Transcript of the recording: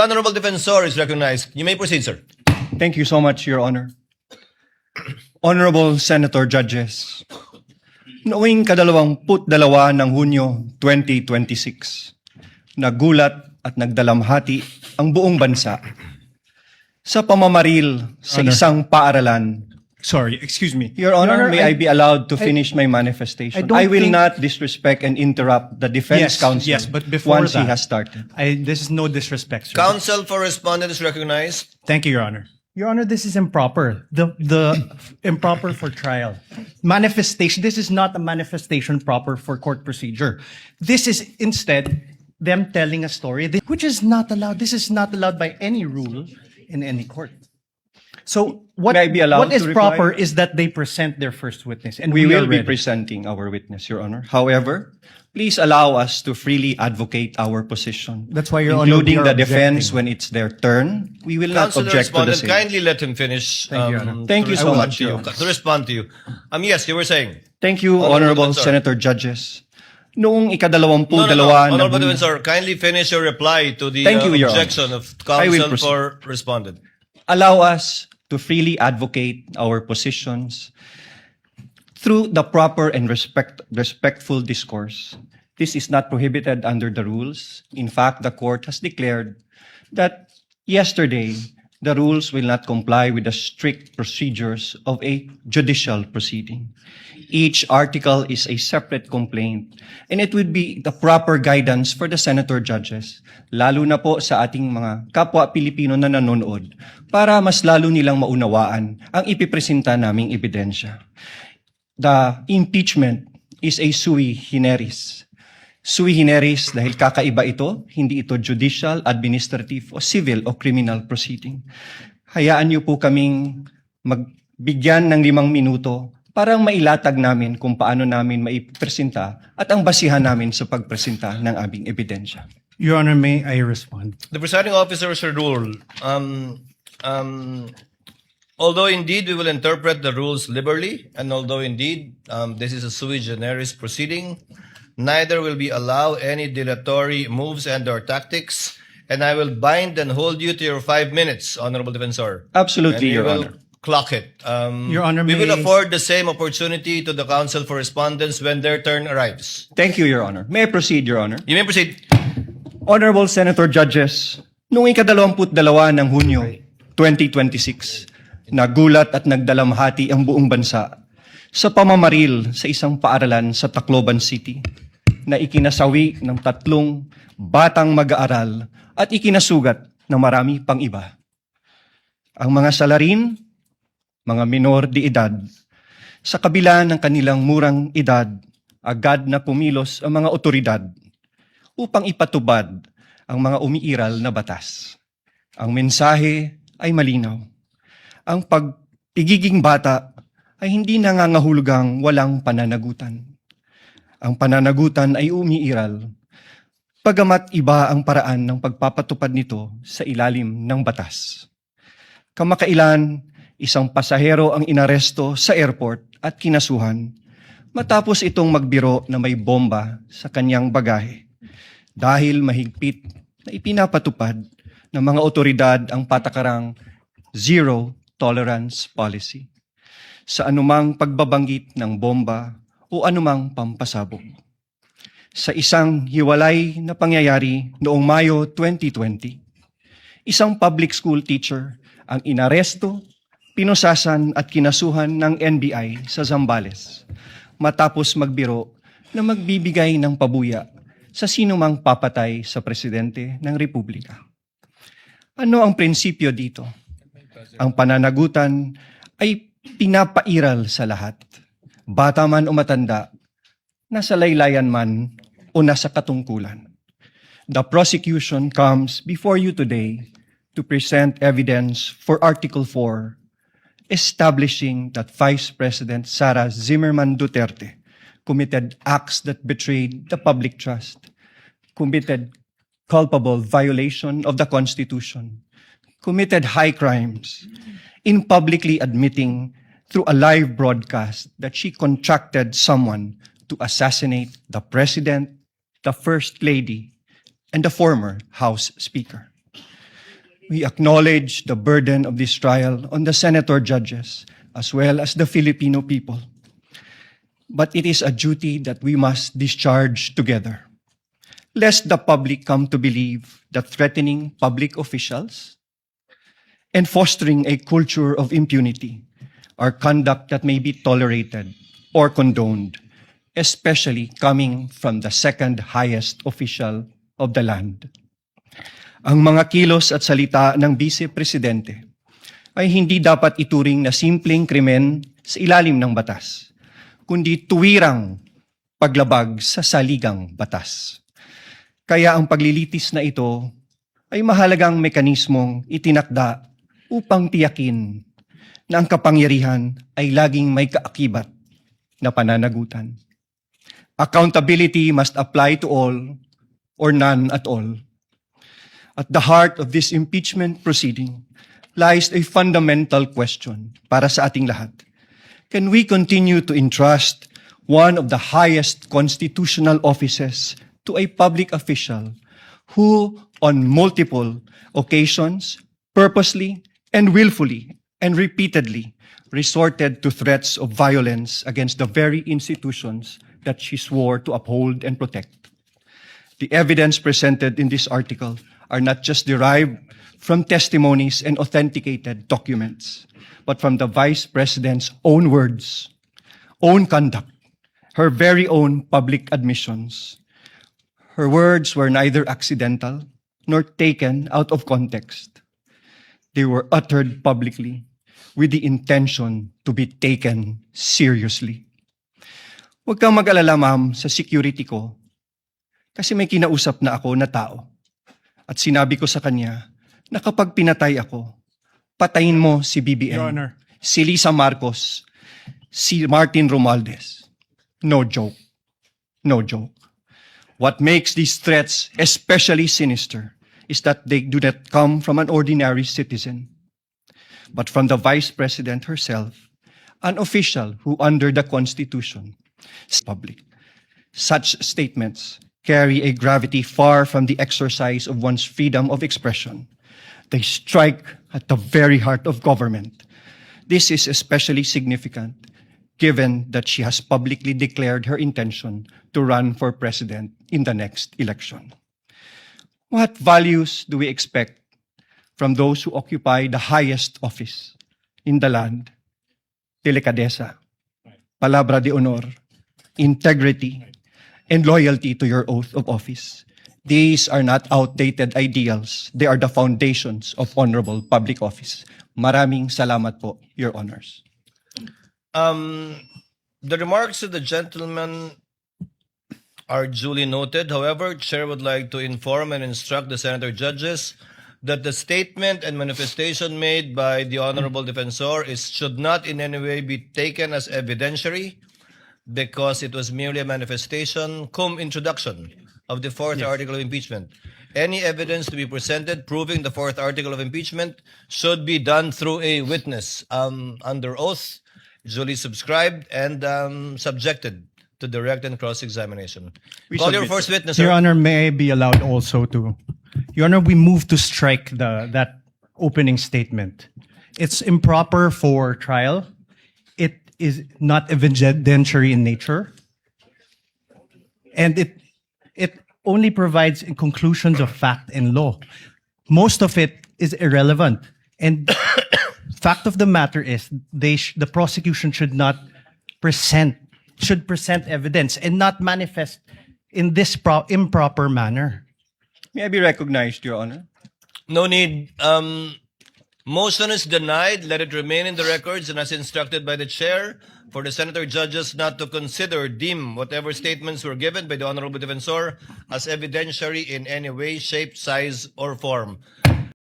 Honorable Defensor is recognized. You may proceed, sir. Thank you so much, Your Honor. Honorable Senator Judges, noong 22 ng Hunyo 2026, nagulat at nagdalamhati ang buong bansa sa pamamaril sa Honor. isang paaralan. Sorry, excuse me. Your Honor, may I be allowed to I- finish my manifestation? don't I will think- not disrespect and interrupt the defense Yes, counsel yes, but before once he that- has started. This is no disrespect, sir. Counsel for respondent is recognized. Thank you, Your Honor. Your Honor, this is improper. The improper for trial. Manifestation. This is not a manifestation proper for court procedure. This is instead them telling a story, which is not allowed. This is not allowed by any rule in any court. So what, May I be allowed what is to reply? proper is that they present their first witness, and We we will are be ready. presenting our witness, Your Honor. However, please allow us to freely advocate our position. That's why, Your Honor, including we the are defense objecting. when it's their turn. We will not Counsel object to the respondent, same. kindly let him finish. Thank you, Your Honor. Thank to you so respond much, to you. Your Honor. To respond to you. Yes, you were saying. Thank you, Honorable Honorable Defensor. Senator Judges. Noong ikadalawampu No, no, no. dalawa ng Honorable Hunyo- Defensor, kindly finish your reply to the Thank you, Your objection Honor. of I will counsel proceed. for respondent. allow us to freely advocate our positions through the proper and respectful discourse. This is not prohibited under the rules. In fact, the court has declared that yesterday, the rules will not comply with the strict procedures of a judicial proceeding. Each article is a separate complaint, and it would be the proper guidance for the senator judges, lalo na po sa ating mga kapwa Pilipino na nanonood, para mas lalo nilang maunawaan ang ipipresenta naming ebidensya. The impeachment is a sui generis. Sui generis dahil kakaiba ito, hindi ito judicial, administrative, o civil o criminal proceeding. Hayaan niyo po kaming magbigyan ng 5 minuto para mailatag namin kung paano namin maipresenta at ang basihan namin sa pagpresenta ng aming ebidensya. Your Honor, may I respond? The presiding officer should rule. Although indeed we will interpret the rules liberally, and although indeed this is a sui generis proceeding, neither will we allow any dilatory moves and/or tactics, and I will bind and hold you to your 5 minutes, Honorable Defensor. Absolutely, And we Your will Honor. clock it. Your Honor, we will may- afford the same opportunity to the counsel for respondents when their turn arrives. Thank you, Your Honor. May I proceed, Your Honor? You may proceed. Honorable Senator Judges, noong ika-22 ng Hunyo 2026, nagulat at nagdalamhati ang buong bansa sa pamamaril sa isang paaralan sa Tacloban City na ikinasawi ng 3 batang mag-aaral at ikinasugat ng marami pang iba. Ang mga salarin, mga minor de edad, sa kabila ng kanilang murang edad, agad na pumilos ang mga otoridad upang ipatubad ang mga umiiral na batas. Ang mensahe ay malinaw. Ang pagpigiging bata ay hindi nangangahulugang walang pananagutan. Ang pananagutan ay umiiral, pagamat iba ang paraan ng pagpapatupad nito sa ilalim ng batas. Kamakailan, isang pasahero ang inaresto sa airport at kinasuhan matapos itong magbiro na may bomba sa kanyang bagahe dahil mahigpit na ipinapatupad ng mga otoridad ang patakarang zero tolerance policy sa anumang pagbabanggit ng bomba o anumang pampasabog. Sa isang hiwalay na pangyayari noong Mayo 2020, isang public school teacher ang inaresto, pinusasan at kinasuhan ng NBI sa Zambales matapos magbiro na magbibigay ng pabuya sa sinumang papatay sa presidente ng Republika. Ano ang prinsipyo dito? Ang pananagutan ay pinapairal sa lahat. Bata man o matanda, nasa laylayan man o nasa katungkulan. The prosecution comes before you today to present evidence for Article 4, establishing that Vice President Sara Zimmerman Duterte committed acts that betrayed the public trust, committed culpable violation of the Constitution, committed high crimes in publicly admitting through a live broadcast that she contracted someone to assassinate the President, the First Lady, and the former House Speaker. We acknowledge the burden of this trial on the senator judges as well as the Filipino people. But it is a duty that we must discharge together, lest the public come to believe that threatening public officials and fostering a culture of impunity are conduct that may be tolerated or condoned, especially coming from the second highest official of the land. Ang mga kilos at salita ng Vice Presidente ay hindi dapat ituring na simpleng krimen sa ilalim ng batas, kundi tuwirang paglabag sa saligang batas. Kaya ang paglilitis na ito ay mahalagang mekanismong itinakda upang tiyakin na ang kapangyarihan ay laging may kaakibat na pananagutan. Accountability must apply to all or none at all. At the heart of this impeachment proceeding lies a fundamental question para sa ating lahat. Can we continue to entrust one of the highest constitutional offices to a public official who, on multiple occasions, purposely and willfully and repeatedly resorted to threats of violence against the very institutions that she swore to uphold and protect? The evidence presented in this article are not just derived from testimonies and authenticated documents, but from the Vice President's own words, own conduct, her very own public admissions. Her words were neither accidental nor taken out of context. They were uttered publicly with the intention to be taken seriously. Huwag kang mag-alala, ma'am, sa security ko kasi may kinausap na ako na tao. At sinabi ko sa kanya na kapag pinatay ako, patayin mo si BBM, Your Honor. si Lisa Marcos, si Martin Romualdez. No joke. No joke. What makes these threats especially sinister is that they do not come from an ordinary citizen, but from the Vice President herself, an official who under the Constitution is public. Such statements carry a gravity far from the exercise of one's freedom of expression. They strike at the very heart of government. This is especially significant given that she has publicly declared her intention to run for president in the next election. What values do we expect from those who occupy the highest office in the land? Delicadeza, palabra de honor, integrity, and loyalty to your oath of office. These are not outdated ideals. They are the foundations of honorable public office. Maraming salamat po, Your Honors. The remarks of the gentleman are duly noted. However, Chair would like to inform and instruct the senator judges that the statement and manifestation made by the Honorable Defensor should not in any way be taken as evidentiary because it was merely a manifestation cum introduction of the fourth article of impeachment. Any evidence to be presented proving the fourth article of impeachment should be done through a witness under oath, duly subscribed, and subjected to direct and cross-examination. We Call your submit, first witness, Your sir. Honor, may I be allowed also to... Your Honor, we move to strike that opening statement. It's improper for trial. It is not evidentiary in nature. And it only provides conclusions of fact and law. Most of it is irrelevant. And fact of the matter is the prosecution should present evidence and not manifest in this improper manner. May I be recognized, Your Honor? No need. Motion is denied. Let it remain in the records and as instructed by the chair for the senator judges not to deem whatever statements were given by the Honorable Defensor as evidentiary in any way, shape, size, or form.